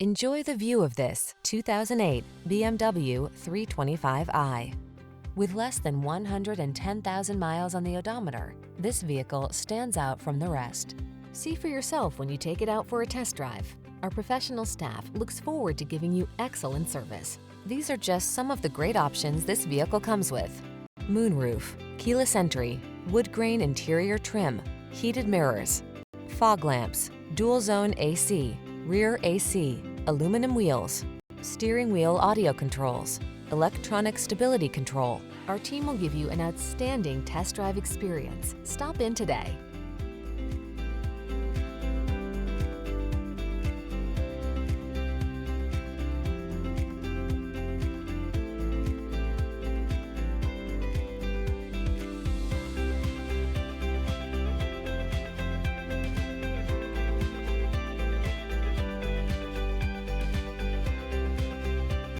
Enjoy the view of this 2008 BMW 325i. With less than 110,000 miles on the odometer, this vehicle stands out from the rest. See for yourself when you take it out for a test drive. Our professional staff looks forward to giving you excellent service. These are just some of the great options this vehicle comes with: moonroof, keyless entry, wood grain interior trim, heated mirrors, fog lamps, dual zone AC, rear AC, aluminum wheels, steering wheel audio controls, electronic stability control. Our team will give you an outstanding test drive experience. Stop in today.